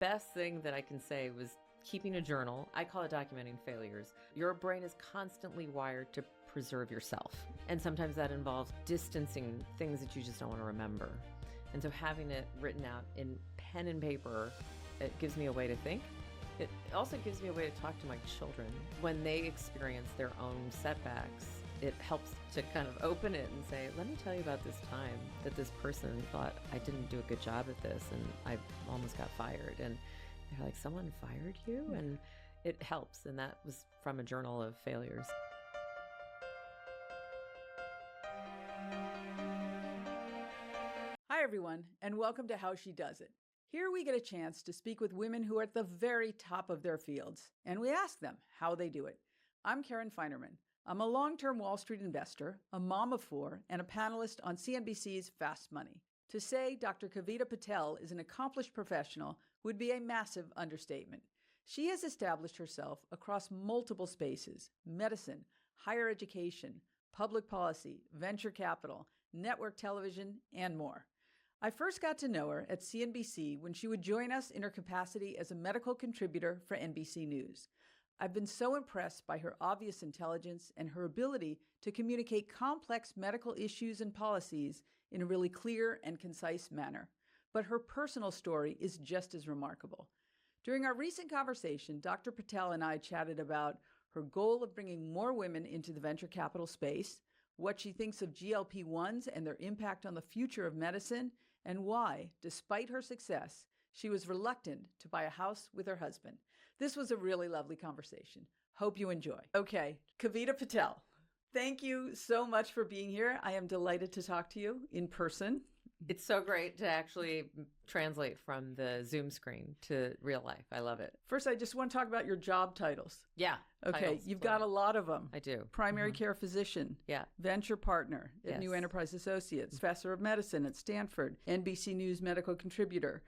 best thing that I can say was keeping a journal. I call it documenting failures. Your brain is constantly wired to preserve yourself. And sometimes that involves distancing things that you just don't want to remember. And so having it written out in pen and paper, it gives me a way to think. It also gives me a way to talk to my children. When they experience their own setbacks, it helps to kind of open it and say, let me tell you about this time that this person thought I didn't do a good job at this and I almost got fired. And they're like, someone fired you? And it helps. And that was from a journal of failures. Hi, everyone, and welcome to How She Does It. Here we get a chance to speak with women who are at the very top of their fields, and we ask them how they do it. I'm Karen Finerman. I'm a long-term Wall Street investor, a mom of four, and a panelist on CNBC's Fast Money. To say Dr. Kavita Patel is an accomplished professional would be a massive understatement. She has established herself across multiple spaces: medicine, higher education, public policy, venture capital, network television, and more. I first got to know her at CNBC when she would join us in her capacity as a medical contributor for NBC News. I've been so impressed by her obvious intelligence and her ability to communicate complex medical issues and policies in a really clear and concise manner. But her personal story is just as remarkable. During our recent conversation, Dr. Patel and I chatted about her goal of bringing more women into the venture capital space, what she thinks of GLP-1s and their impact on the future of medicine, and why, despite her success, she was reluctant to buy a house with her husband. This was a really lovely conversation. Hope you enjoy. Okay, Kavita Patel, thank you so much for being here. I am delighted to talk to you in person. It's so great to actually translate from the Zoom screen to real life. I love it. First, I just want to talk about your job titles. Yeah. Okay, titles, you've got a lot of them. I do. Primary care physician. Yeah. Venture partner at Yes. New Enterprise Associates. Professor of medicine at Stanford. NBC News medical contributor.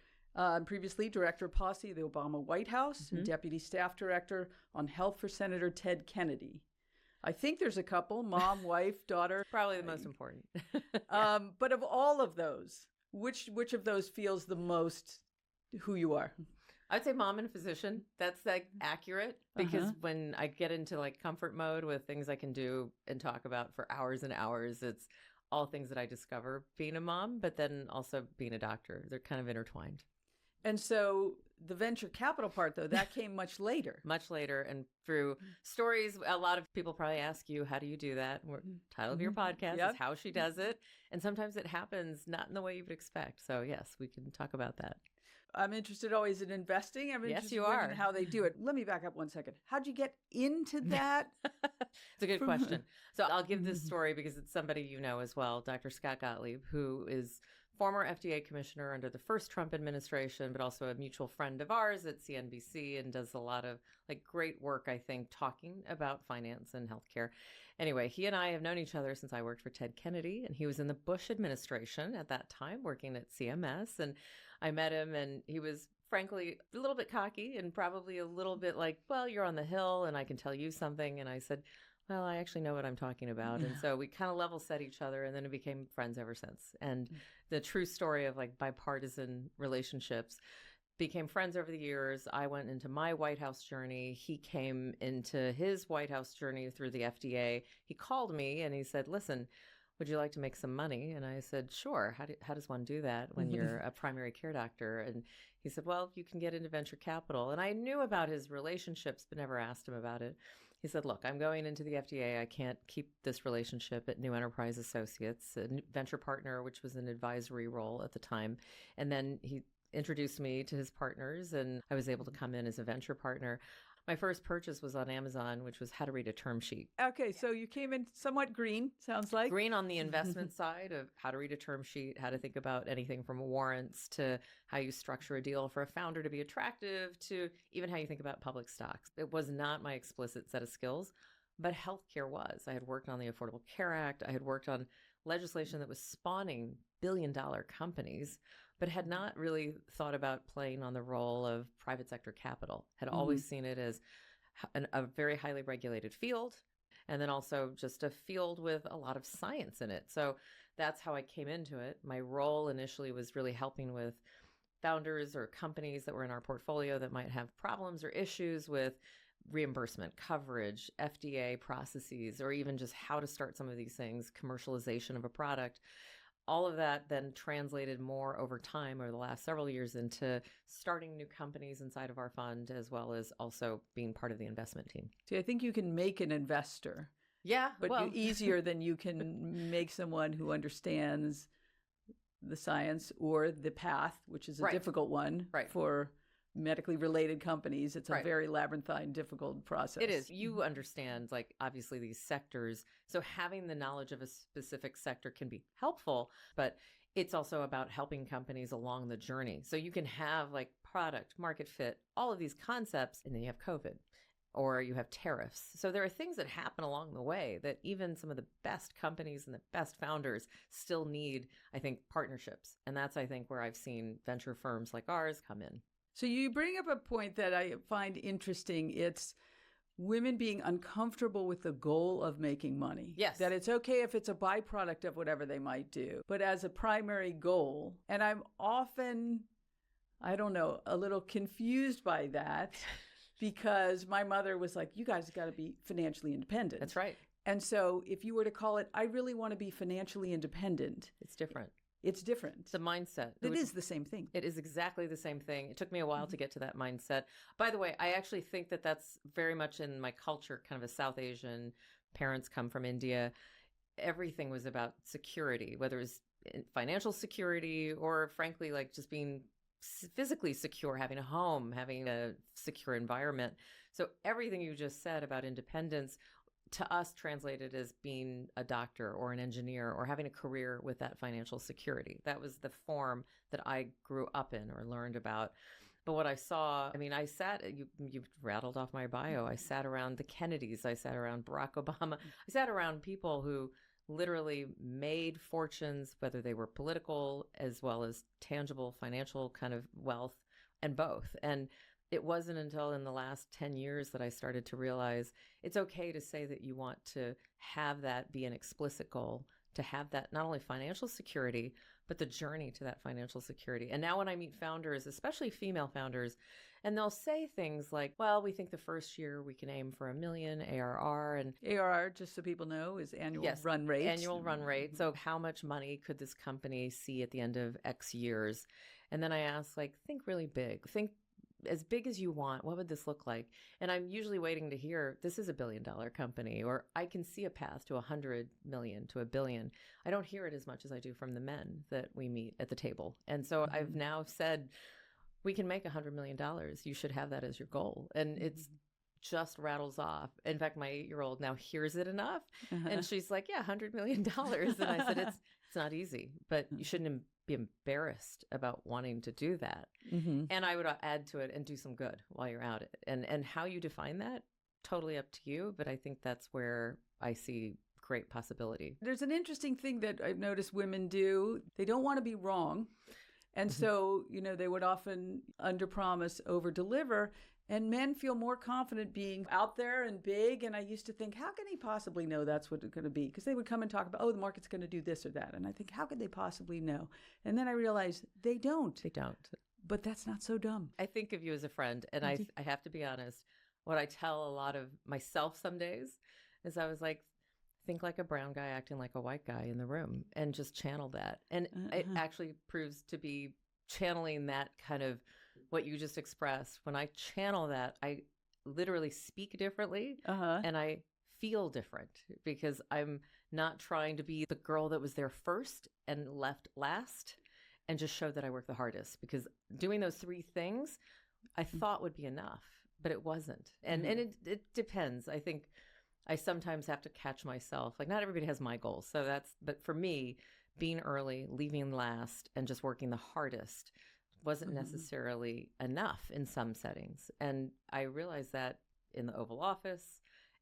Previously director of policy of the Obama White House. And deputy staff director on health for Senator Ted Kennedy. I think there's a couple: mom, wife, daughter. Probably the most important. But of all of those, which of those feels the most who you are? I'd say mom and physician. That's like accurate, because when I get into like comfort mode with things I can do and talk about for hours and hours, it's all things that I discover being a mom, but then also being a doctor. They're kind of intertwined. And so the venture capital part, though, that came much later. Much later, and through stories. A lot of people probably ask you, how do you do that? Title of your podcast is How She Does It. And sometimes it happens not in the way you would expect. So yes, we can talk about that. I'm interested always in investing. I'm Yes, interested you are. in how they do it. Let me back up one second. How'd you get into that? It's a good question. So I'll give this story because it's somebody you know as well, Dr. Scott Gottlieb, who is former FDA commissioner under the first Trump administration, but also a mutual friend of ours at CNBC, and does a lot of like great work, I think, talking about finance and healthcare. Anyway, he and I have known each other since I worked for Ted Kennedy, and he was in the Bush administration at that time working at CMS. And I met him, and he was frankly a little bit cocky and probably a little bit like, well, you're on the Hill and I can tell you something. And I said, well, I actually know what I'm talking about. And so we kind of level set each other, and then we became friends ever since. And the true story of like bipartisan relationships, became friends over the years. I went into my White House journey. He came into his White House journey through the FDA. He called me and he said, listen, would you like to make some money? And I said, sure. How does one do that when you're a primary care doctor? And he said, well, you can get into venture capital. And I knew about his relationships, but never asked him about it. He said, look, I'm going into the FDA. I can't keep this relationship at New Enterprise Associates, a venture partner, which was an advisory role at the time. And then he introduced me to his partners, and I was able to come in as a venture partner. My first purchase was on Amazon, which was how to read a term sheet. Okay, so you came in somewhat green, sounds like. Green on the investment side of how to read a term sheet, how to think about anything from warrants to how you structure a deal for a founder to be attractive, to even how you think about public stocks. It was not my explicit set of skills, but healthcare was. I had worked on the Affordable Care Act. I had worked on legislation that was spawning billion-dollar companies, but had not really thought about playing on the role of private sector capital. Had always seen it as a very highly regulated field, and then also just a field with a lot of science in it. So that's how I came into it. My role initially was really helping with founders or companies that were in our portfolio that might have problems or issues with reimbursement, coverage, FDA processes, or even just how to start some of these things, commercialization of a product. All of that then translated more over time over the last several years into starting new companies inside of our fund, as well as also being part of the investment team. See, I think you can make an investor. Yeah, but easier than you can make someone who understands the science or the path, which is a difficult one for medically related companies. It's a very labyrinthine, difficult process. It is. You understand, like, obviously these sectors. So having the knowledge of a specific sector can be helpful, but it's also about helping companies along the journey. So you can have like product, market fit, all of these concepts, and then you have COVID. Or you have tariffs. So there are things that happen along the way that even some of the best companies and the best founders still need, I think, partnerships. And that's, I think, where I've seen venture firms like ours come in. So you bring up a point that I find interesting. It's women being uncomfortable with the goal of making money. Yes. That it's okay if it's a byproduct of whatever they might do. But as a primary goal, and I'm often, I don't know, a little confused by that. Because my mother was like, you guys got to be financially independent. That's right. And so if you were to call it, I really want to be financially independent. It's different. It's different. It's a mindset. It is the same thing. It is exactly the same thing. It took me a while to get to that mindset. By the way, I actually think that that's very much in my culture, kind of a South Asian. Parents come from India. Everything was about security, whether it was financial security or frankly, like just being physically secure, having a home, having a secure environment. So everything you just said about independence to us translated as being a doctor or an engineer or having a career with that financial security. That was the form that I grew up in or learned about. But what I saw, I mean, I sat, you rattled off my bio. I sat around the Kennedys. I sat around Barack Obama. I sat around people who literally made fortunes, whether they were political as well as tangible financial kind of wealth, and both. And it wasn't until in the last 10 years that I started to realize it's okay to say that you want to have that be an explicit goal, to have that not only financial security, but the journey to that financial security. And now when I meet founders, especially female founders, and they'll say things like, well, we think the first year we can aim for $1 million ARR. And ARR, just so people know, is annual run rate. Annual run rate. So how much money could this company see at the end of X years? And then I ask, like, think really big. Think as big as you want. What would this look like? And I'm usually waiting to hear, this is $1 billion company, or I can see a path to 100 million, to $1 billion. I don't hear it as much as I do from the men that we meet at the table. And so I've now said, we can make $100 million. You should have that as your goal. And it's just rattles off. In fact, my 8-year-old now hears it enough. And she's like, yeah, $100 million. And I said, it's not easy, but you shouldn't be embarrassed about wanting to do that. And I would add to it and do some good while you're at it. And how you define that, totally up to you. But I think that's where I see great possibility. There's an interesting thing that I've noticed women do. They don't want to be wrong. And so, you know, they would often underpromise, overdeliver, and men feel more confident being out there and big. And I used to think, how can he possibly know that's what it's going to be? Because they would come and talk about, oh, the market's going to do this or that. And I think, how could they possibly know? And then I realized they don't. They don't. But that's not so dumb. I think of you as a friend. And I have to be honest, what I tell a lot of myself some days is I was like, think like a brown guy acting like a white guy in the room and just channel that. And it actually proves to be channeling that kind of what you just expressed. When I channel that, I literally speak differently and I feel different because I'm not trying to be the girl that was there first and left last and just showed that I work the hardest, because doing those 3 things I thought would be enough, but it wasn't. And it depends. I think I sometimes have to catch myself. Like, not everybody has my goals. But for me, being early, leaving last, and just working the hardest wasn't necessarily enough in some settings. And I realize that in the Oval Office,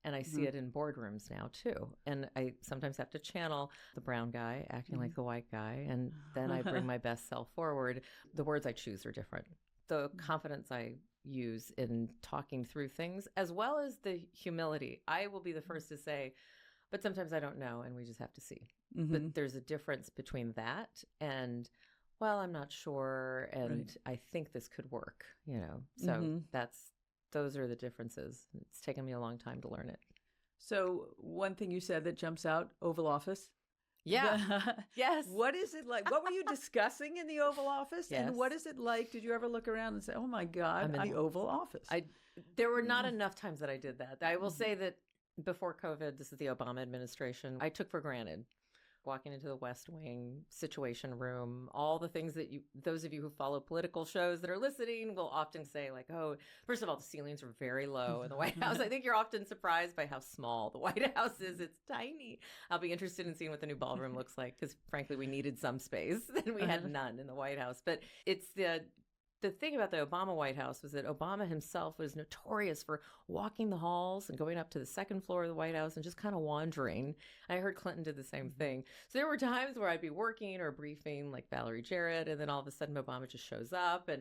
and I see it in boardrooms now too. And I sometimes have to channel the brown guy acting like the white guy. And then I bring my best self forward. The words I choose are different. The confidence I use in talking through things, as well as the humility. I will be the first to say, but sometimes I don't know, and we just have to see. But there's a difference between that and well, I'm not sure, and I think this could work, So those are the differences. It's taken me a long time to learn it. So one thing you said that jumps out, Oval Office. Yeah. Yes. What is it like? What were you discussing in the Oval Office? Yes. And what is it like? Did you ever look around and say, oh my God, I'm in the Oval Office? There were not enough times that I did that. I will say that before COVID, this is the Obama administration, I took for granted walking into the West Wing, Situation Room, all the things that those of you who follow political shows that are listening will often say like, oh, first of all, the ceilings are very low in the White House. I think you're often surprised by how small the White House is. It's tiny. I'll be interested in seeing what the new ballroom looks like because frankly, we needed some space and we had none in the White House. But it's the thing about the Obama White House was that Obama himself was notorious for walking the halls and going up to the second floor of the White House and just kind of wandering. I heard Clinton did the same thing. So there were times where I'd be working or briefing like Valerie Jarrett, and then all of a sudden Obama just shows up. And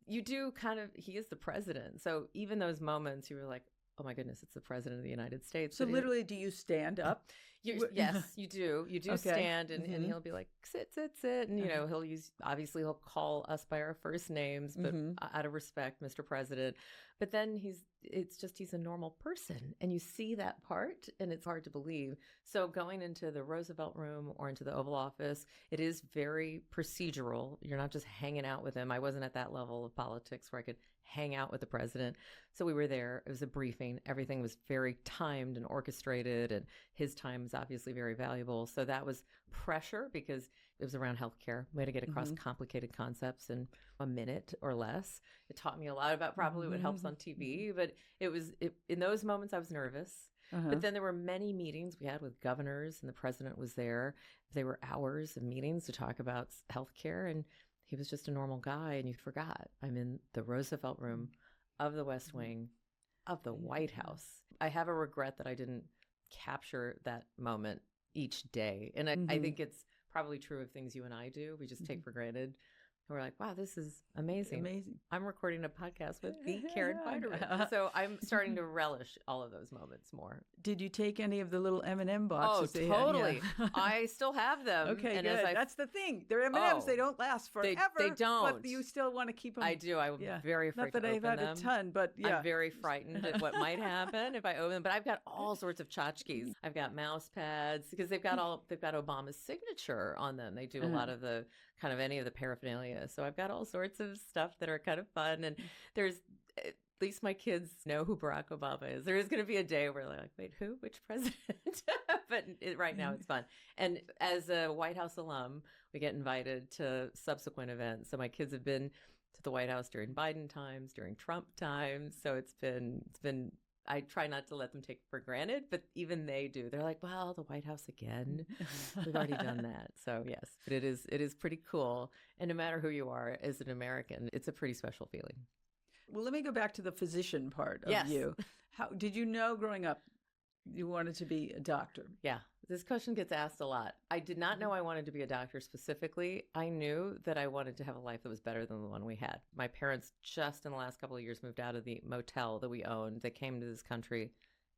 you do he is the president. So even those moments you were like, oh my goodness, it's the president of the United States. So literally, do you stand up? Yes, you do. You do stand, and he'll be like, sit. And, he'll call us by our first names, but out of respect, Mr. President. But then he's a normal person. And you see that part, and it's hard to believe. So going into the Roosevelt Room or into the Oval Office, it is very procedural. You're not just hanging out with him. I wasn't at that level of politics where I could hang out with the president. So we were there. It was a briefing. Everything was very timed and orchestrated, and his time is obviously very valuable. So that was pressure because it was around healthcare. We had to get across complicated concepts in a minute or less. It taught me a lot about probably what helps on TV, but in those moments I was nervous. But then there were many meetings we had with governors, and the president was there. They were hours of meetings to talk about healthcare, and he was just a normal guy, and you forgot. I'm in the Roosevelt Room of the West Wing of the White House. I have a regret that I didn't capture that moment each day. And I think it's probably true of things you and I do. We just take for granted. And we're like, wow, this is amazing. I'm recording a podcast with the Karen Finerman. So I'm starting to relish all of those moments more. Did you take any of the little M&M boxes? Oh, totally. I still have them. Okay, and good. That's the thing. They're M&Ms. They don't last forever. They don't. But you still want to keep them. I do. I'm very afraid to open them. Not that I've had a ton, but I'm very frightened at what might happen if I open them. But I've got all sorts of tchotchkes. I've got mouse pads because they've got Obama's signature on them. They do a lot of the kind of any of the paraphernalia. So I've got all sorts of stuff that are kind of fun. And there's, at least my kids know who Barack Obama is. There is going to be a day where they're like, wait, who? Which president? But right now it's fun. And as a White House alum, we get invited to subsequent events. So my kids have been to the White House during Biden times, during Trump times. So it's been I try not to let them take it for granted, but even they do. They're like, well, the White House again. We've already done that. So yes, but it is pretty cool. And no matter who you are as an American, it's a pretty special feeling. Well, let me go back to the physician part of you. How did you know growing up you wanted to be a doctor? Yeah. This question gets asked a lot. I did not know I wanted to be a doctor specifically. I knew that I wanted to have a life that was better than the one we had. My parents just in the last couple of years moved out of the motel that we owned. They came to this country.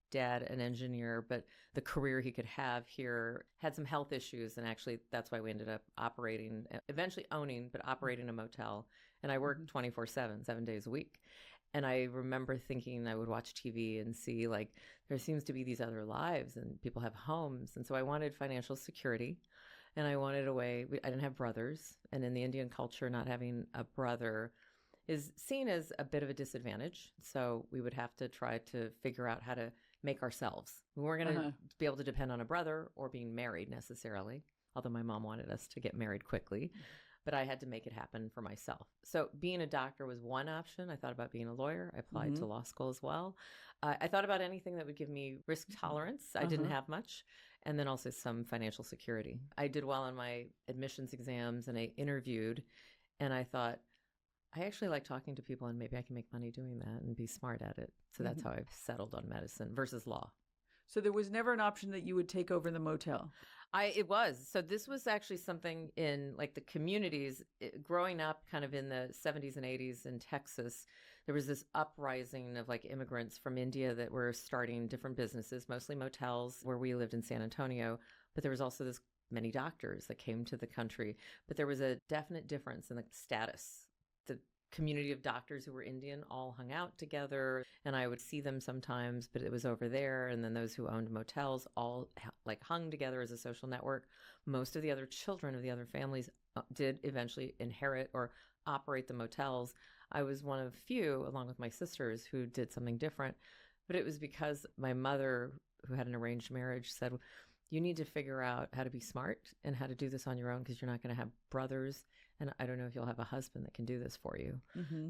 Dad, an engineer, but the career he could have here had some health issues. And actually, that's why we ended up eventually owning, but operating a motel. And I worked 24/7, 7 days a week. And I remember thinking I would watch TV and see like there seems to be these other lives and people have homes. And so I wanted financial security and I wanted a way. I didn't have brothers. And in the Indian culture, not having a brother is seen as a bit of a disadvantage. So we would have to try to figure out how to make ourselves. We weren't going to be able to depend on a brother or being married necessarily, although my mom wanted us to get married quickly. But I had to make it happen for myself. So being a doctor was one option. I thought about being a lawyer. I applied to law school as well. I thought about anything that would give me risk tolerance. I didn't have much. And then also some financial security. I did well on my admissions exams and I interviewed. And I thought, I actually like talking to people and maybe I can make money doing that and be smart at it. So that's how I've settled on medicine versus law. So there was never an option that you would take over the motel? It was. So this was actually something in like the communities growing up kind of in the 70s and 80s in Texas. There was this uprising of like immigrants from India that were starting different businesses, mostly motels where we lived in San Antonio. But there was also this many doctors that came to the country, but there was a definite difference in the status. The community of doctors who were Indian all hung out together, and I would see them sometimes, but it was over there. And then those who owned motels all like hung together as a social network. Most of the other children of the other families did eventually inherit or operate the motels. I was one of few, along with my sisters, who did something different. But it was because my mother, who had an arranged marriage, said, you need to figure out how to be smart and how to do this on your own, because you're not going to have brothers. And I don't know if you'll have a husband that can do this for you.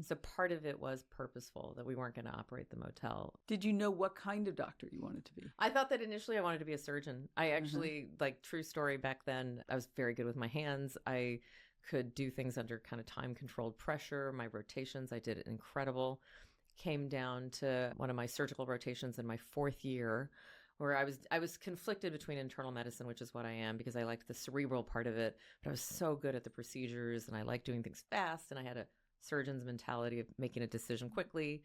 So part of it was purposeful, that we weren't going to operate the motel. Did you know what kind of doctor you wanted to be? I thought that initially I wanted to be a surgeon. I actually, like, true story, back then, I was very good with my hands. I could do things under kind of time-controlled pressure. My rotations, I did it incredible. Came down to one of my surgical rotations in my 4th year, where I was conflicted between internal medicine, which is what I am, because I liked the cerebral part of it, but I was so good at the procedures and I liked doing things fast, and I had a surgeon's mentality of making a decision quickly.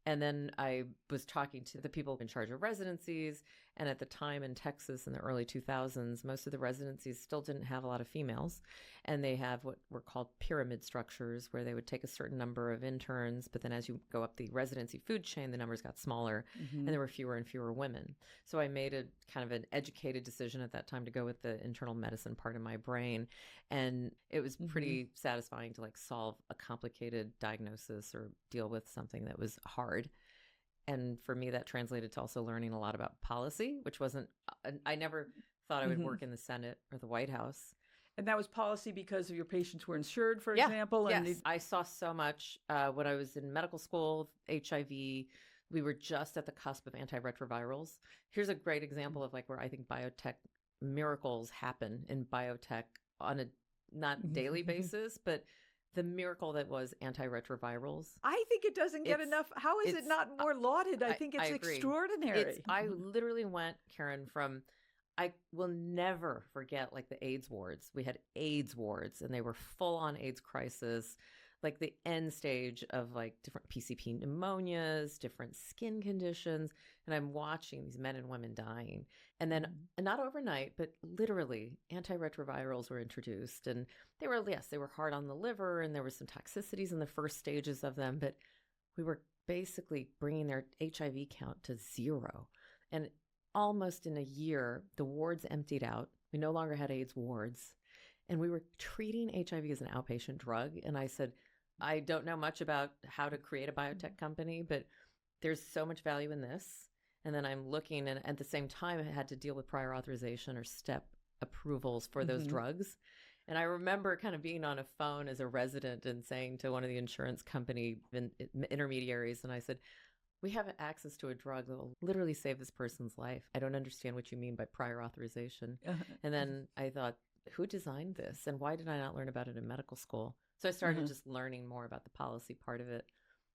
And then I was talking to the people in charge of residencies. And at the time in Texas in the early 2000s, most of the residencies still didn't have a lot of females. And they have what were called pyramid structures, where they would take a certain number of interns. But then as you go up the residency food chain, the numbers got smaller and there were fewer and fewer women. So I made a kind of an educated decision at that time to go with the internal medicine part of my brain. And it was pretty satisfying to like solve a complicated diagnosis or deal with something that was hard. And for me, that translated to also learning a lot about policy, which wasn't, I never thought I would work in the Senate or the White House. And that was policy because of your patients were insured, for example? Yes, And I saw so much when I was in medical school, HIV. We were just at the cusp of antiretrovirals. Here's a great example of like where I think biotech miracles happen in biotech on a not daily basis, but the miracle that was antiretrovirals. I think it doesn't get enough. How is it not more lauded? I think it's extraordinary. I literally went, Karen, from, I will never forget like the AIDS wards. We had AIDS wards and they were full on AIDS crisis, like the end stage of like different PCP pneumonias, different skin conditions. And I'm watching these men and women dying. And then not overnight, but literally antiretrovirals were introduced. And they were, yes, they were hard on the liver and there were some toxicities in the first stages of them. But we were basically bringing their HIV count to 0. And almost in a year, the wards emptied out. We no longer had AIDS wards. And we were treating HIV as an outpatient drug. And I said, I don't know much about how to create a biotech company, but there's so much value in this. And then I'm looking, and at the same time, I had to deal with prior authorization or step approvals for those drugs. And I remember kind of being on a phone as a resident and saying to one of the insurance company intermediaries, and I said, we have access to a drug that will literally save this person's life. I don't understand what you mean by prior authorization. And then I thought, who designed this? And why did I not learn about it in medical school? So I started just learning more about the policy part of it,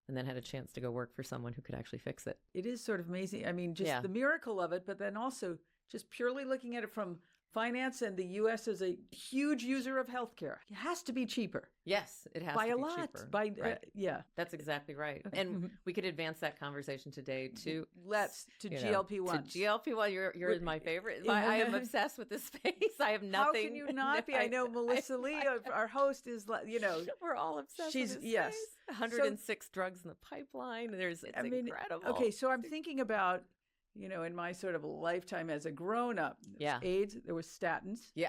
and then had a chance to go work for someone who could actually fix it. It is sort of amazing. I mean, just the miracle of it, but then also just purely looking at it from finance, and the U.S. is a huge user of healthcare. It has to be cheaper. Yes, it has by to a be lot. cheaper. By yeah, that's exactly right. Okay. And we could advance that conversation today to GLP-1s. To GLP-1, you're my favorite. I am obsessed with this space. I have nothing. How can you not be? I know Melissa Lee, our host, is we're all obsessed. With this space. 106 drugs in the pipeline. It's incredible. Okay, so I'm thinking about, in my sort of lifetime as a grown-up, AIDS, there was statins. Yeah,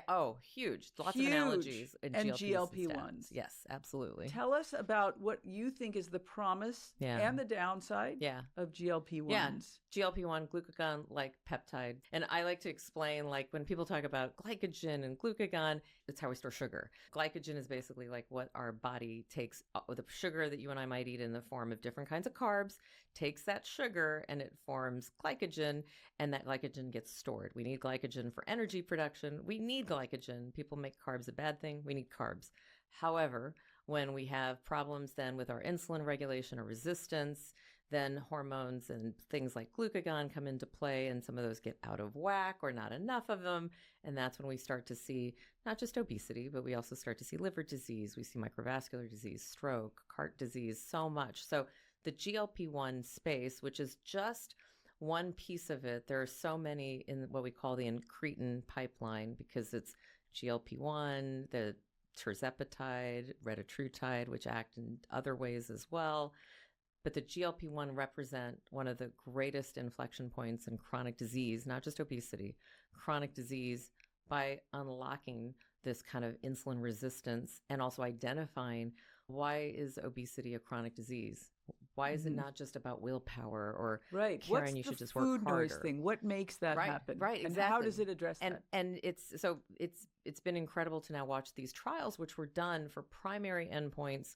huge. Lots of analogies. And GLP-1s. Yes, absolutely. Tell us about what you think is the promise and the downside of GLP-1s. Yeah, GLP-1, glucagon-like peptide. And I like to explain, like, when people talk about glycogen and glucagon, it's how we store sugar. Glycogen is basically like what our body takes, the sugar that you and I might eat in the form of different kinds of carbs, takes that sugar and it forms glycogen, and that glycogen gets stored. We need glycogen for energy production. We need glycogen. People make carbs a bad thing. We need carbs. However, when we have problems then with our insulin regulation or resistance, then hormones and things like glucagon come into play, and some of those get out of whack or not enough of them. And that's when we start to see not just obesity, but we also start to see liver disease. We see microvascular disease, stroke, heart disease, so much. So the GLP-1 space, which is just one piece of it. There are so many in what we call the incretin pipeline because it's GLP-1, the tirzepatide, retatrutide, which act in other ways as well. But the GLP-1 represent one of the greatest inflection points in chronic disease, not just obesity, chronic disease, by unlocking this kind of insulin resistance and also identifying why is obesity a chronic disease? Why is it not just about willpower or right? Karen, What's you the should just work food harder? noise thing? What makes that happen? Right, and exactly. how does it address that? And it's been incredible to now watch these trials, which were done for primary endpoints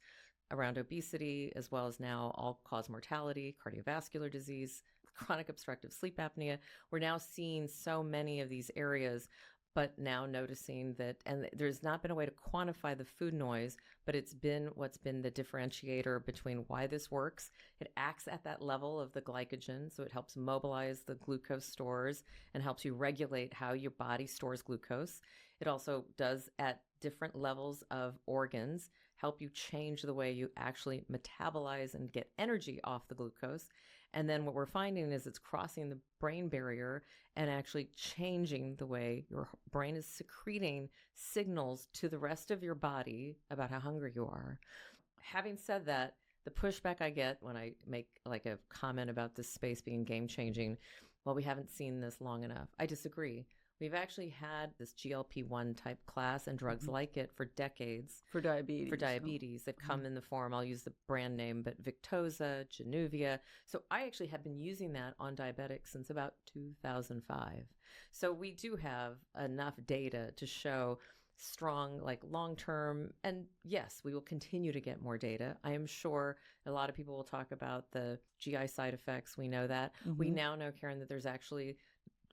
around obesity, as well as now all-cause mortality, cardiovascular disease, chronic obstructive sleep apnea. We're now seeing so many of these areas, but now noticing that, and there's not been a way to quantify the food noise, but it's been what's been the differentiator between why this works. It acts at that level of the glycogen, so it helps mobilize the glucose stores and helps you regulate how your body stores glucose. It also does at different levels of organs help you change the way you actually metabolize and get energy off the glucose. And then what we're finding is it's crossing the brain barrier and actually changing the way your brain is secreting signals to the rest of your body about how hungry you are. Having said that, the pushback I get when I make like a comment about this space being game changing, well, we haven't seen this long enough. I disagree. We've actually had this GLP-1 type class and drugs like it for decades. For diabetes. They've come in the form, I'll use the brand name, but Victoza, Januvia. So I actually have been using that on diabetics since about 2005. So we do have enough data to show strong, like long-term, and yes, we will continue to get more data. I am sure a lot of people will talk about the GI side effects. We know that. We now know, Karen, that there's actually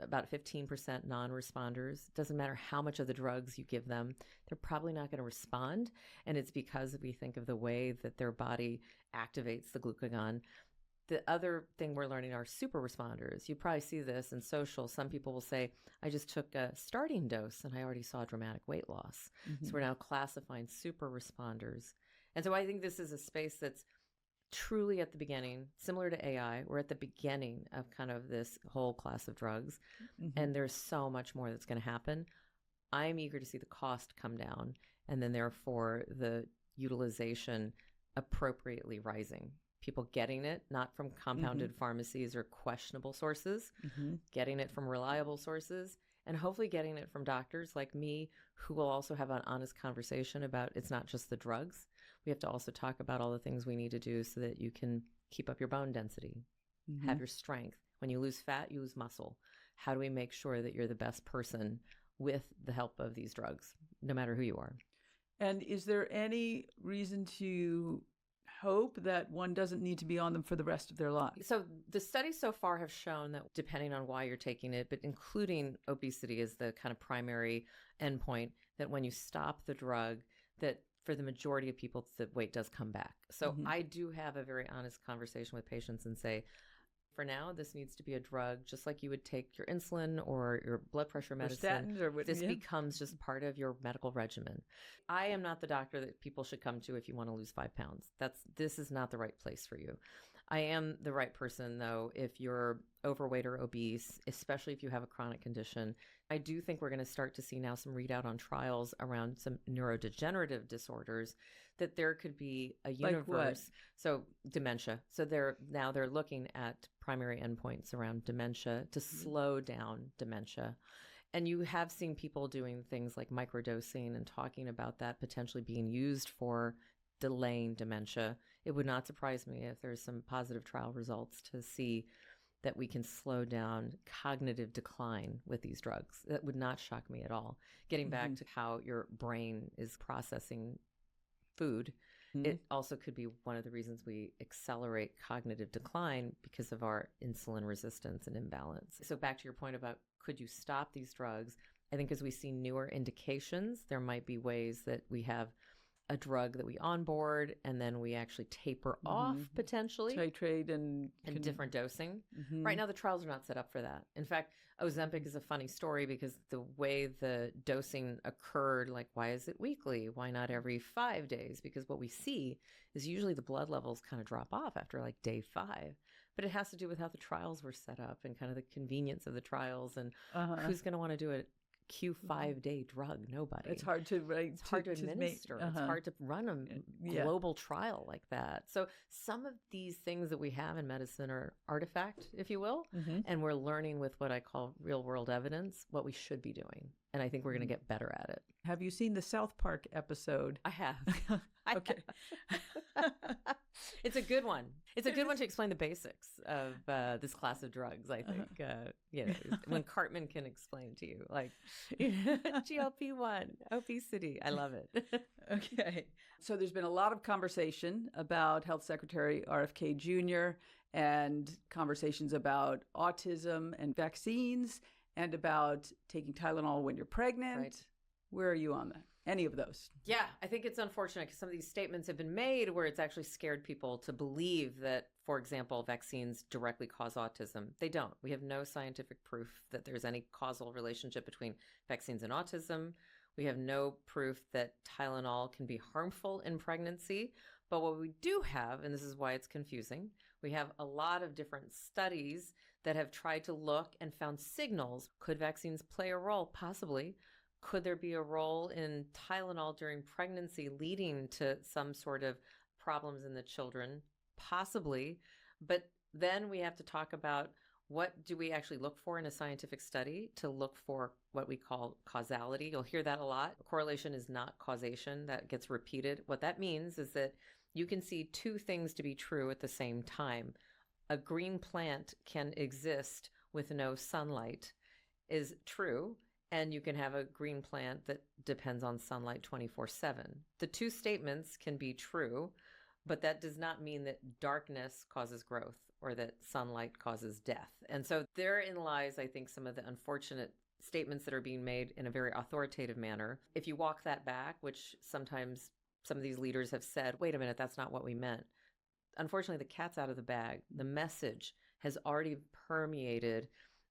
about 15% non-responders. It doesn't matter how much of the drugs you give them, they're probably not going to respond. And it's because we think of the way that their body activates the glucagon. The other thing we're learning are super responders. You probably see this in social. Some people will say, I just took a starting dose and I already saw dramatic weight loss. So we're now classifying super responders. And so I think this is a space that's truly at the beginning, similar to AI. We're at the beginning of kind of this whole class of drugs, and there's so much more that's going to happen. I'm eager to see the cost come down, and then therefore the utilization appropriately rising. People getting it, not from compounded pharmacies or questionable sources, getting it from reliable sources, and hopefully getting it from doctors like me who will also have an honest conversation about it's not just the drugs. We have to also talk about all the things we need to do so that you can keep up your bone density, have your strength. When you lose fat, you lose muscle. How do we make sure that you're the best person with the help of these drugs, no matter who you are? And is there any reason to hope that one doesn't need to be on them for the rest of their lives? So the studies so far have shown that depending on why you're taking it, but including obesity as the kind of primary endpoint, that when you stop the drug, that for the majority of people, the weight does come back. So I do have a very honest conversation with patients and say, for now, this needs to be a drug, just like you would take your insulin or your blood pressure medicine. This becomes just part of your medical regimen. I am not the doctor that people should come to if you want to lose 5 pounds. This is not the right place for you. I am the right person, though, if you're overweight or obese, especially if you have a chronic condition. I do think we're going to start to see now some readout on trials around some neurodegenerative disorders, that there could be a universe. Like what? So dementia. So they're looking at primary endpoints around dementia to slow down dementia. And you have seen people doing things like microdosing and talking about that potentially being used for delaying dementia. It would not surprise me if there's some positive trial results to see that we can slow down cognitive decline with these drugs. That would not shock me at all. Getting back to how your brain is processing food, it also could be one of the reasons we accelerate cognitive decline because of our insulin resistance and imbalance. So back to your point about could you stop these drugs? I think as we see newer indications, there might be ways that we have a drug that we onboard and then we actually taper off potentially. Titrate and different dosing. Right now, the trials are not set up for that. In fact, Ozempic is a funny story because the way the dosing occurred, like why is it weekly? Why not every 5 days? Because what we see is usually the blood levels kind of drop off after like day 5. but it has to do with how the trials were set up and kind of the convenience of the trials and Uh-huh. who's going to want to do a Q5-day drug? Nobody. It's hard to It's hard to administer. It's hard to run a global trial like that. So some of these things that we have in medicine are artifact, if you will, and we're learning with what I call real world evidence what we should be doing. And I think we're going to get better at it. Have you seen the South Park episode? I have. Okay. It's a good one. It's a good one to explain the basics of this class of drugs, I think. When Cartman can explain to you, like GLP-1, obesity. I love it. Okay. So there's been a lot of conversation about Health Secretary RFK Jr. and conversations about autism and vaccines and about taking Tylenol when you're pregnant. Right. Where are you on that? Any of those? Yeah, I think it's unfortunate because some of these statements have been made where it's actually scared people to believe that, for example, vaccines directly cause autism. They don't. We have no scientific proof that there's any causal relationship between vaccines and autism. We have no proof that Tylenol can be harmful in pregnancy. But what we do have, and this is why it's confusing, we have a lot of different studies that have tried to look and found signals. Could vaccines play a role? Possibly. Could there be a role in Tylenol during pregnancy leading to some sort of problems in the children? Possibly. But then we have to talk about what do we actually look for in a scientific study to look for what we call causality. You'll hear that a lot. Correlation is not causation. That gets repeated. What that means is that you can see two things to be true at the same time. A green plant can exist with no sunlight is true. And you can have a green plant that depends on sunlight 24/7. The two statements can be true, but that does not mean that darkness causes growth or that sunlight causes death. And so therein lies, I think, some of the unfortunate statements that are being made in a very authoritative manner. If you walk that back, which sometimes some of these leaders have said, wait a minute, that's not what we meant. Unfortunately, the cat's out of the bag. The message has already permeated.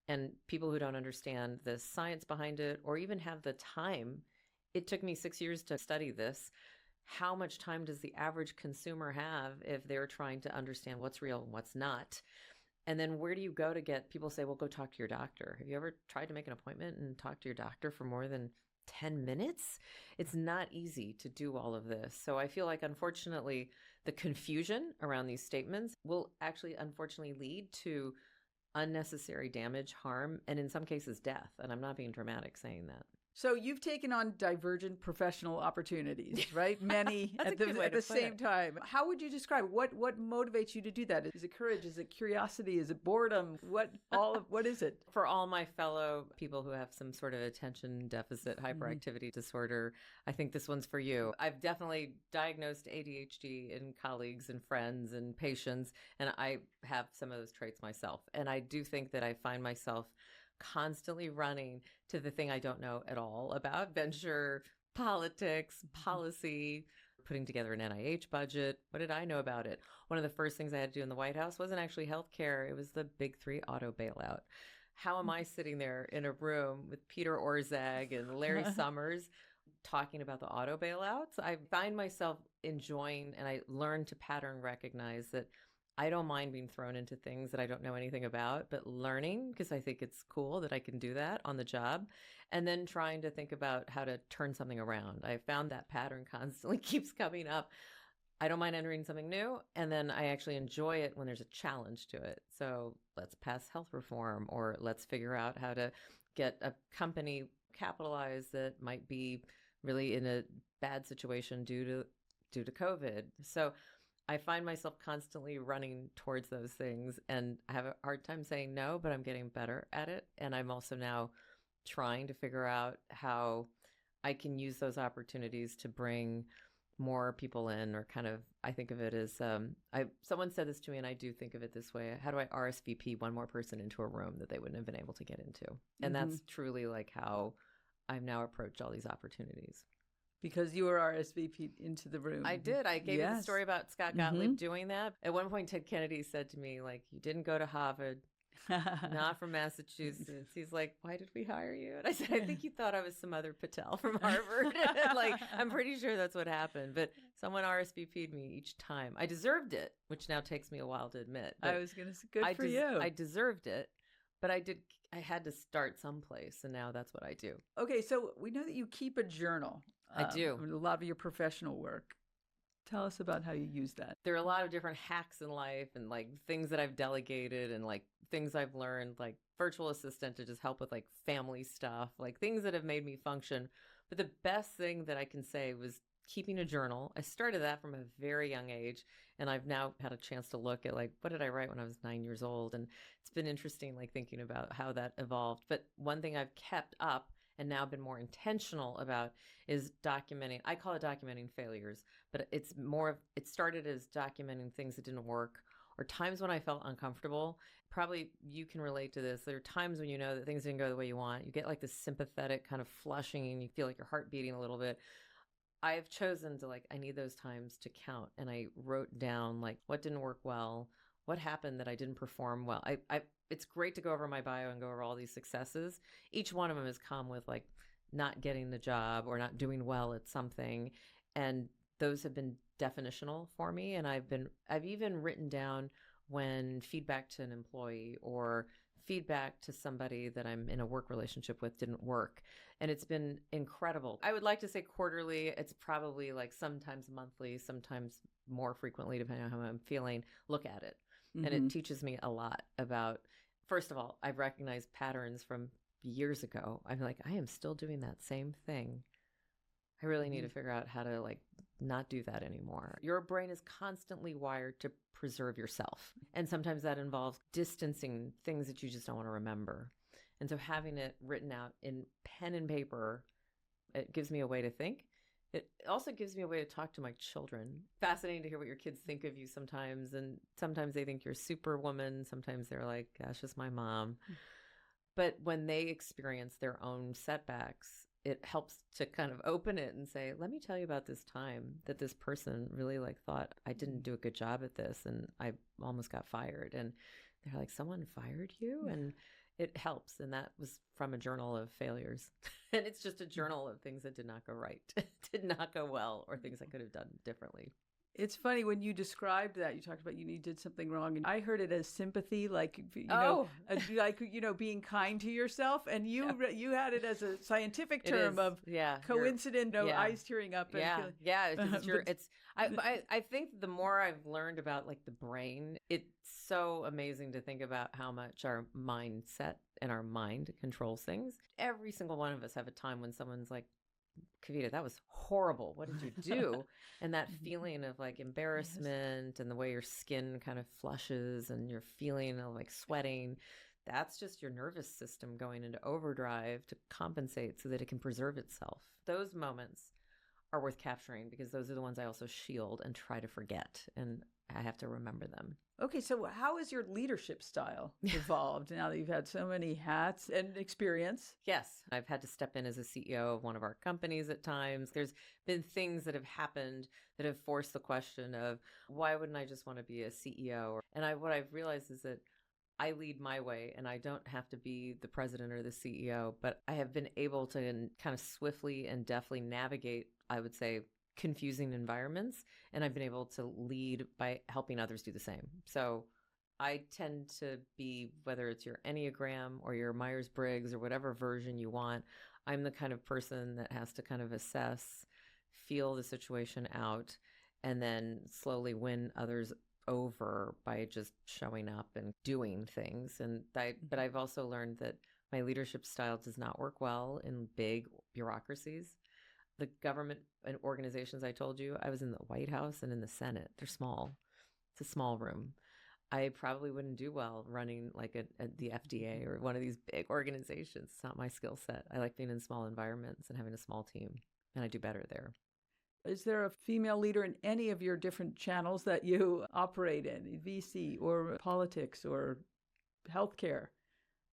And people who don't understand the science behind it or even have the time, it took me 6 years to study this. How much time does the average consumer have if they're trying to understand what's real and what's not? And then where do you go to get, people say, well, go talk to your doctor. Have you ever tried to make an appointment and talk to your doctor for more than 10 minutes? It's not easy to do all of this. So I feel like, unfortunately, the confusion around these statements will actually, unfortunately, lead to unnecessary damage, harm, and in some cases death. And I'm not being dramatic saying that. So you've taken on divergent professional opportunities, right? Many at the same time. How would you describe what motivates you to do that? Is it courage? Is it curiosity? Is it boredom? What is it? For all my fellow people who have some sort of attention deficit hyperactivity disorder, I think this one's for you. I've definitely diagnosed ADHD in colleagues and friends and patients, and I have some of those traits myself. And I do think that I find myself constantly running to the thing I don't know at all about: venture, politics, policy, putting together an NIH budget. What did I know about it? One of the first things I had to do in the White House wasn't actually healthcare. It was the big three auto bailout. How am I sitting there in a room with Peter Orszag and Larry Summers talking about the auto bailouts? I find myself enjoying, and I learn to pattern recognize that I don't mind being thrown into things that I don't know anything about, but learning, because I think it's cool that I can do that on the job, and then trying to think about how to turn something around. I found that pattern constantly keeps coming up. I don't mind entering something new, and then I actually enjoy it when there's a challenge to it. So let's pass health reform, or let's figure out how to get a company capitalized that might be really in a bad situation due to COVID. So I find myself constantly running towards those things, and I have a hard time saying no, but I'm getting better at it. And I'm also now trying to figure out how I can use those opportunities to bring more people in, or kind of, I think of it as, someone said this to me, and I do think of it this way: how do I RSVP one more person into a room that they wouldn't have been able to get into? And that's truly like how I've now approached all these opportunities. Because you were RSVP'd into the room. I did. I gave you the story about Scott Gottlieb doing that. At one point, Ted Kennedy said to me, like, you didn't go to Harvard, not from Massachusetts. He's like, why did we hire you? And I said, I think you thought I was some other Patel from Harvard. Like, I'm pretty sure that's what happened. But someone RSVP'd me each time. I deserved it, which now takes me a while to admit. I was going to say, good for you. I deserved it, but I had to start someplace, and now that's what I do. Okay, so we know that you keep a journal. I do. A lot of your professional work. Tell us about how you use that. There are a lot of different hacks in life and like things that I've delegated and like things I've learned, like virtual assistant to just help with like family stuff, like things that have made me function. But the best thing that I can say was keeping a journal. I started that from a very young age, and I've now had a chance to look at like, what did I write when I was 9 years old? And it's been interesting, like thinking about how that evolved. But one thing I've kept up and now been more intentional about is documenting. I call it documenting failures, but it started as documenting things that didn't work or times when I felt uncomfortable. Probably you can relate to this. There are times when you know that things didn't go the way you want. You get like this sympathetic kind of flushing and you feel like your heart beating a little bit. I've chosen to I need those times to count. And I wrote down like what didn't work well, what happened that I didn't perform well. It's great to go over my bio and go over all these successes. Each one of them has come with like not getting the job or not doing well at something. And those have been definitional for me. And I've even written down when feedback to an employee or feedback to somebody that I'm in a work relationship with didn't work. And it's been incredible. I would like to say quarterly. It's probably like sometimes monthly, sometimes more frequently, depending on how I'm feeling. Look at it. Mm-hmm. And it teaches me a lot about, first of all, I've recognized patterns from years ago. I'm like, I am still doing that same thing. I really need to figure out how to like not do that anymore. Your brain is constantly wired to preserve yourself. And sometimes that involves distancing things that you just don't want to remember. And so having it written out in pen and paper, it gives me a way to think. It also gives me a way to talk to my children. Fascinating to hear what your kids think of you sometimes. And sometimes they think you're superwoman. Sometimes they're like, gosh, just my mom. But when they experience their own setbacks, it helps to kind of open it and say, let me tell you about this time that this person really like thought I didn't do a good job at this and I almost got fired. And they're like, someone fired you? And it helps. And that was from a journal of failures. And it's just a journal of things that did not go right, did not go well, or things I could have done differently. It's funny when you described that, you talked about you did something wrong. And I heard it as sympathy, like, being kind to yourself. And you had it as a scientific term of coincident, eyes tearing up. I think the more I've learned about like the brain, it's so amazing to think about how much our mindset and our mind controls things. Every single one of us have a time when someone's like, Kavita, that was horrible. What did you do? And that feeling of like embarrassment and the way your skin kind of flushes and you're feeling like sweating, that's just your nervous system going into overdrive to compensate so that it can preserve itself. Those moments are worth capturing because those are the ones I also shield and try to forget. And I have to remember them. Okay, so how has your leadership style evolved now that you've had so many hats and experience? Yes, I've had to step in as a CEO of one of our companies at times. There's been things that have happened that have forced the question of why wouldn't I just want to be a CEO? And what I've realized is that I lead my way and I don't have to be the president or the CEO, but I have been able to kind of swiftly and deftly navigate, I would say, confusing environments, and I've been able to lead by helping others do the same. So I tend to be, whether it's your Enneagram or your Myers-Briggs or whatever version you want, I'm the kind of person that has to kind of assess, feel the situation out, and then slowly win others over by just showing up and doing things. But I've also learned that my leadership style does not work well in big bureaucracies. The government and organizations I told you, I was in the White House and in the Senate. They're small. It's a small room. I probably wouldn't do well running like the FDA or one of these big organizations. It's not my skill set. I like being in small environments and having a small team, and I do better there. Is there a female leader in any of your different channels that you operate in, VC or politics or healthcare?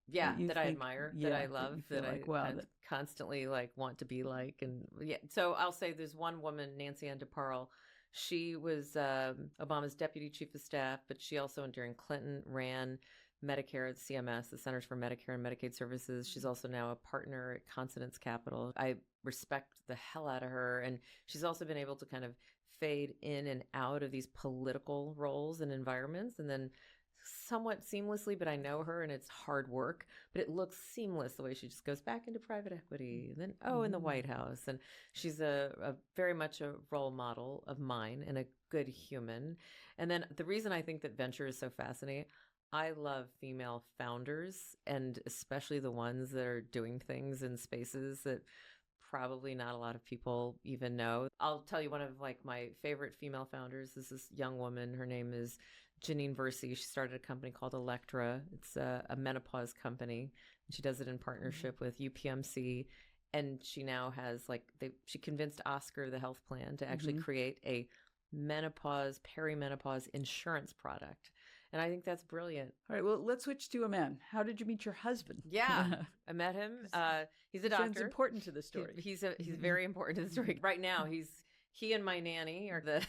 Yeah, that I admire, that I love, that I constantly like want to be like. And so I'll say there's one woman, Nancy Ann DeParle. She was Obama's deputy chief of staff, but she also, during Clinton, ran Medicare at CMS, the Centers for Medicare and Medicaid Services. She's also now a partner at Consonance Capital. I respect the hell out of her. And she's also been able to kind of fade in and out of these political roles and environments, and then somewhat seamlessly, but I know her and it's hard work, but it looks seamless the way she just goes back into private equity and then, in the White House. And she's a very much a role model of mine and a good human. And then the reason I think that venture is so fascinating, I love female founders, and especially the ones that are doing things in spaces that probably not a lot of people even know. I'll tell you one of like my favorite female founders. This is this young woman. Her name is Janine Versi. She started a company called Electra. It's a menopause company. She does it in partnership with UPMC. And she now has she convinced Oscar, the health plan, to actually create a menopause, perimenopause insurance product. And I think that's brilliant. All right, well, let's switch to a man. How did you meet your husband? Yeah, I met him. He's a doctor. Sounds important to the story. He's very important to the story. Right now, he and my nanny are the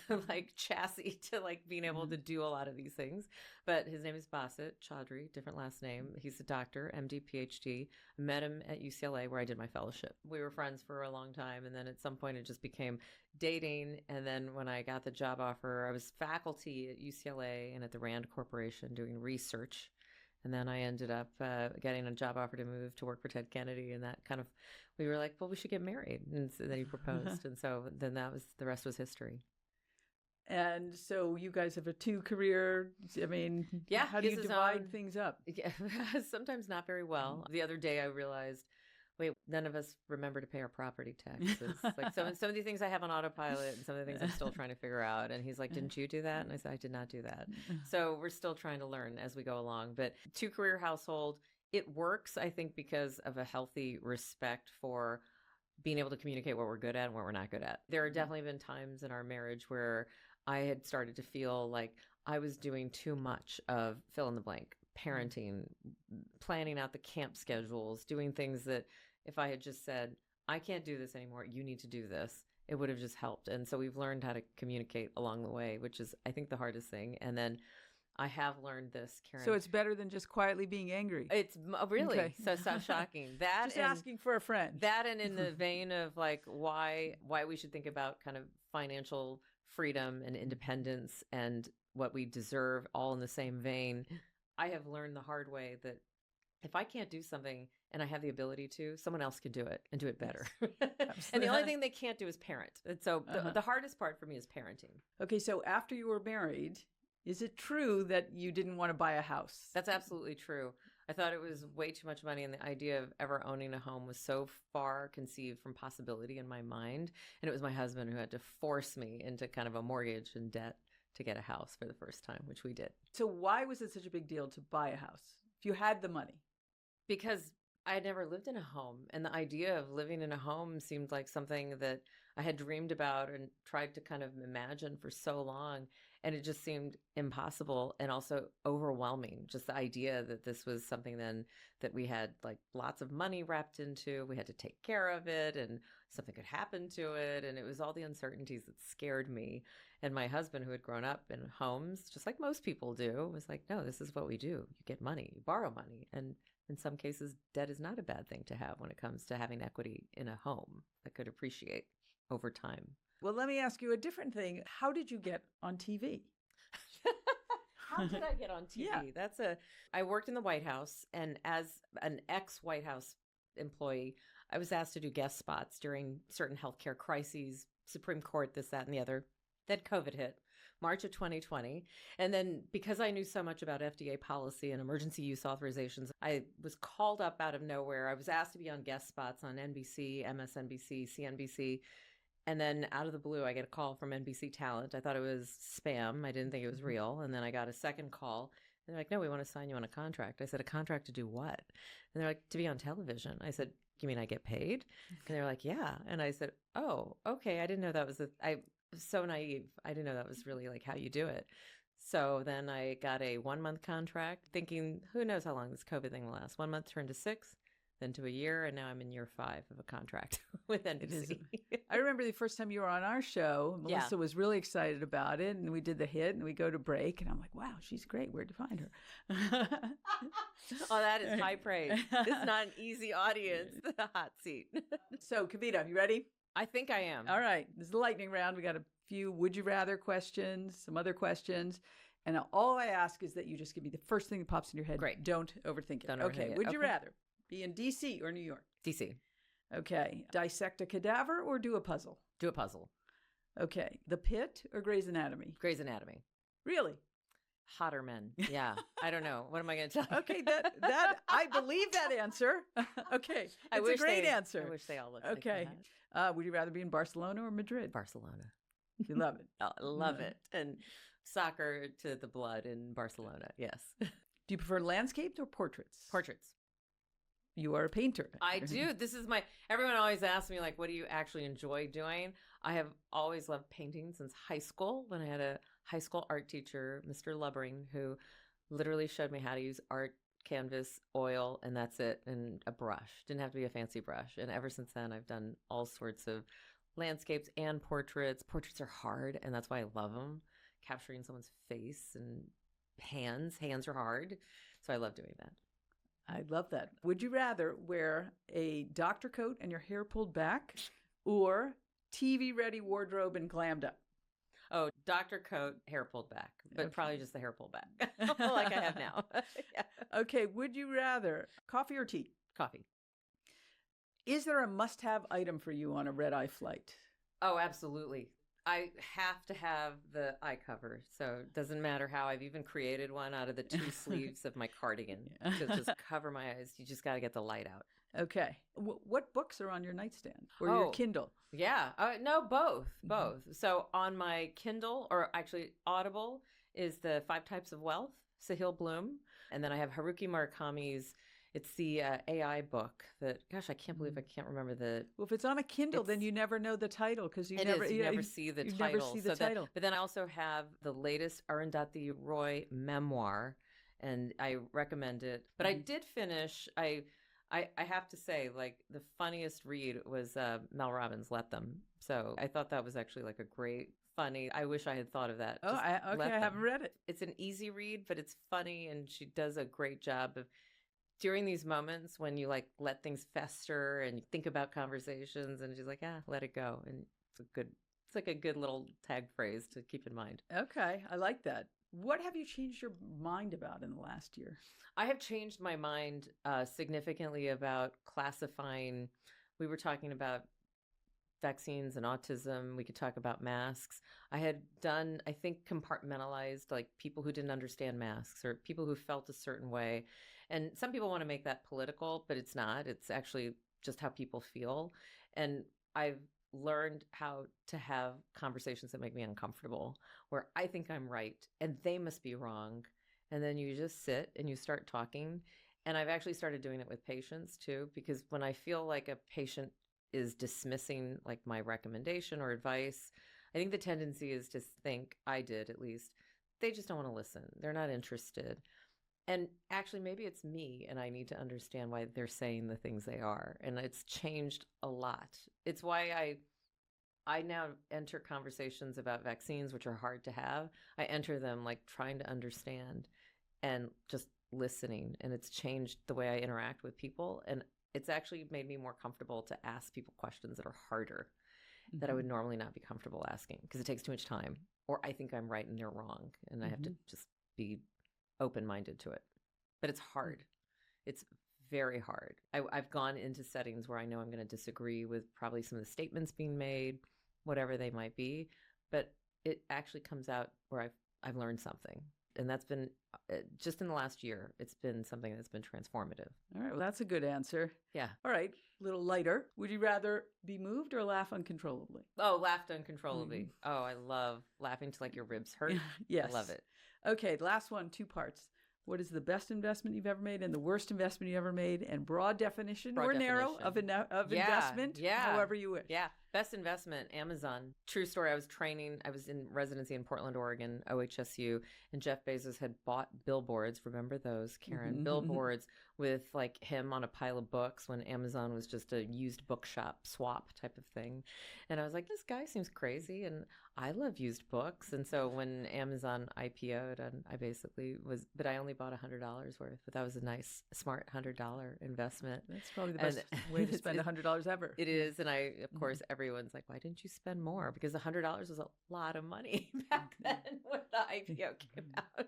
chassis to being able to do a lot of these things. But his name is Basit Chaudhry, different last name. He's a doctor, MD, PhD. I met him at UCLA where I did my fellowship. We were friends for a long time. And then at some point it just became dating. And then when I got the job offer, I was faculty at UCLA and at the Rand Corporation doing research. And then I ended up getting a job offer to move to work for Ted Kennedy. And that we were like, well, we should get married. And so then he proposed. And so then the rest was history. And so you guys have a 2-career, yeah, how do you divide things up? Yeah, sometimes not very well. The other day I realized, wait, none of us remember to pay our property taxes. Some of the things I have on autopilot and some of the things I'm still trying to figure out. And he's like, didn't you do that? And I said, I did not do that. So we're still trying to learn as we go along. But 2-career household, it works, I think, because of a healthy respect for being able to communicate what we're good at and what we're not good at. There have definitely been times in our marriage where I had started to feel like I was doing too much of fill in the blank, parenting, planning out the camp schedules, doing things that if I had just said, I can't do this anymore, you need to do this, it would have just helped. And so we've learned how to communicate along the way, which is, I think, the hardest thing. And then I have learned this, Karen. So it's better than just quietly being angry. It's really so shocking. That just asking for a friend. That, and in the vein of why we should think about kind of financial freedom and independence and what we deserve, all in the same vein. I have learned the hard way that if I can't do something and I have the ability to, someone else can do it and do it better. And the only thing they can't do is parent. And so the hardest part for me is parenting. Okay, so after you were married, is it true that you didn't want to buy a house? That's absolutely true. I thought it was way too much money, and the idea of ever owning a home was so far conceived from possibility in my mind. And it was my husband who had to force me into kind of a mortgage and debt to get a house for the first time, which we did. So why was it such a big deal to buy a house if you had the money? Because I had never lived in a home, and the idea of living in a home seemed like something that I had dreamed about and tried to kind of imagine for so long. And it just seemed impossible and also overwhelming. Just the idea that this was something then that we had lots of money wrapped into, we had to take care of it and something could happen to it. And it was all the uncertainties that scared me. And my husband, who had grown up in homes, just like most people do, was like, no, this is what we do. You get money, you borrow money. And in some cases, debt is not a bad thing to have when it comes to having equity in a home that could appreciate over time. Well, let me ask you a different thing. How did you get on TV? How did I get on TV? Yeah. I worked in the White House, and as an ex-White House employee, I was asked to do guest spots during certain healthcare crises, Supreme Court, this, that, and the other. Then COVID hit, March of 2020. And then because I knew so much about FDA policy and emergency use authorizations, I was called up out of nowhere. I was asked to be on guest spots on NBC, MSNBC, CNBC. And then out of the blue, I get a call from NBC Talent. I thought it was spam. I didn't think it was real. And then I got a second call. And they're like, no, we want to sign you on a contract. I said, a contract to do what? And they're like, to be on television. I said, you mean I get paid? And they're like, yeah. And I said, oh, okay. I didn't know that was I was so naive. I didn't know that was really how you do it. So then I got a 1-month contract thinking, who knows how long this COVID thing will last. 1 month turned to 6. then to a year, and now I'm in year 5 of a contract with NBC. I remember the first time you were on our show, Melissa was really excited about it, and we did the hit, and we go to break, and I'm like, wow, she's great. Where'd you find her? Oh, that is high praise. It's not an easy audience, the hot seat. So, Kavita, you ready? I think I am. All right. This is the lightning round. We got a few would you rather questions, some other questions. And all I ask is that you just give me the first thing that pops in your head. Great. Don't overthink it. Don't overthink it. Would you rather be in D.C. or New York? DC. Okay. Dissect a cadaver or do a puzzle? Do a puzzle. Okay. The Pit or Grey's Anatomy? Grey's Anatomy. Really? Hotter men. Yeah. I don't know. What am I going to tell you? Okay. That I believe that answer. Okay. It's a great answer. I wish they all looked okay. like that. Would you rather be in Barcelona or Madrid? Barcelona. You love it. I love it. And soccer to the blood in Barcelona. Yes. Do you prefer landscapes or portraits? Portraits. You are a painter. I do. This is everyone always asks me, like, what do you actually enjoy doing? I have always loved painting since high school, when I had a high school art teacher, Mr. Lubbering, who literally showed me how to use art, canvas, oil, and that's it, and a brush. Didn't have to be a fancy brush. And ever since then, I've done all sorts of landscapes and portraits. Portraits are hard, and that's why I love them. Capturing someone's face and hands. Hands are hard. So I love doing that. I love that. Would you rather wear a doctor coat and your hair pulled back or TV-ready wardrobe and glammed up? Oh, doctor coat, hair pulled back, but probably just the hair pulled back, like I have now. Yeah. Okay. Would you rather coffee or tea? Coffee. Is there a must-have item for you on a red-eye flight? Oh, absolutely. I have to have the eye cover. So it doesn't matter how. I've even created one out of the 2 sleeves of my cardigan to just cover my eyes. You just got to get the light out. Okay. What books are on your nightstand or your Kindle? Yeah. No, both. So on my Kindle, or actually Audible, is the 5 Types of Wealth, Sahil Bloom. And then I have Haruki Murakami's, it's the AI book that, gosh, I can't believe I can't remember the... Well, if it's on a Kindle, then you never know the title because you never see the title. But then I also have the latest Arundhati Roy memoir, and I recommend it. But I did finish... I have to say, like, the funniest read was Mel Robbins' Let Them. So I thought that was actually like a great, funny, I wish I had thought of that. Oh, I haven't read it. It's an easy read, but it's funny, and she does a great job of, during these moments when you like let things fester and you think about conversations, and she's like, let it go. And it's like a good little tag phrase to keep in mind. Okay. I like that. What have you changed your mind about in the last year? I have changed my mind significantly about classifying. We were talking about vaccines and autism. We could talk about masks. I had done, I think, compartmentalized, like people who didn't understand masks or people who felt a certain way. And some people want to make that political, but it's not. It's actually just how people feel. And I've learned how to have conversations that make me uncomfortable, where I think I'm right and they must be wrong. And then you just sit and you start talking. And I've actually started doing it with patients too, because when I feel like a patient is dismissing like my recommendation or advice, I think the tendency is to think, I did at least, they just don't want to listen. They're not interested. And actually, maybe it's me, and I need to understand why they're saying the things they are. And it's changed a lot. It's why I now enter conversations about vaccines, which are hard to have. I enter them like trying to understand and just listening. And it's changed the way I interact with people. And it's actually made me more comfortable to ask people questions that are harder, that I would normally not be comfortable asking because it takes too much time, or I think I'm right and they're wrong. And I have to just be open-minded to it. But it's hard. It's very hard. I've gone into settings where I know I'm going to disagree with probably some of the statements being made, whatever they might be, but it actually comes out where I've learned something. And that's been just in the last year, it's been something that's been transformative. All right. Well, that's a good answer. Yeah. All right. A little lighter. Would you rather be moved or laugh uncontrollably? Oh, laughed uncontrollably. Oh, I love laughing till like your ribs hurt. Yes. I love it. Okay. Last one, 2 parts. What is the best investment you've ever made and the worst investment you ever made? And broad definition or narrow of investment, however you wish. Yeah. Best investment, Amazon. True story. I was in residency in Portland, Oregon, OHSU, and Jeff Bezos had bought billboards. Remember those, Karen? Mm-hmm. Billboards with like him on a pile of books when Amazon was just a used bookshop swap type of thing. And I was like, this guy seems crazy. And I love used books. And so when Amazon IPO'd, I basically but I only bought $100 worth, but that was a nice, smart $100 investment. That's probably the best way to spend $100 ever. It is. And of course, everyone's like, why didn't you spend more? Because $100 was a lot of money back then when the IPO came out.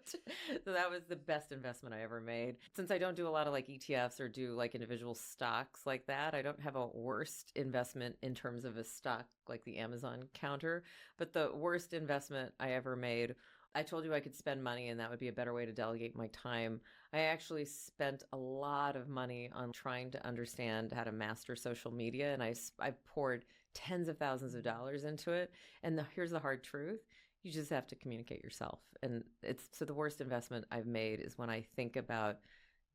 So that was the best investment I ever made. Since I don't do a lot of like ETFs or do like individual stocks like that, I don't have a worst investment in terms of a stock like the Amazon counter. But the worst investment I ever made, I told you I could spend money and that would be a better way to delegate my time. I actually spent a lot of money on trying to understand how to master social media, and I poured tens of thousands of dollars into it. And here's the hard truth. You just have to communicate yourself. And so the worst investment I've made is when I think about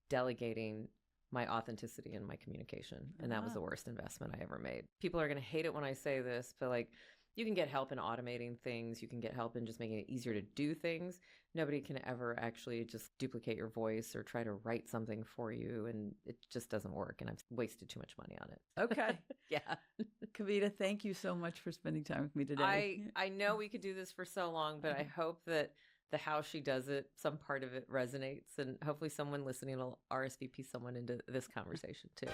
delegating my authenticity and my communication. And that was the worst investment I ever made. People are going to hate it when I say this, but like, you can get help in automating things. You can get help in just making it easier to do things. Nobody can ever actually just duplicate your voice or try to write something for you. And it just doesn't work. And I've wasted too much money on it. Okay. Yeah. Kavita, thank you so much for spending time with me today. I know we could do this for so long, but I hope that the how she does it, some part of it resonates. And hopefully someone listening will RSVP someone into this conversation too.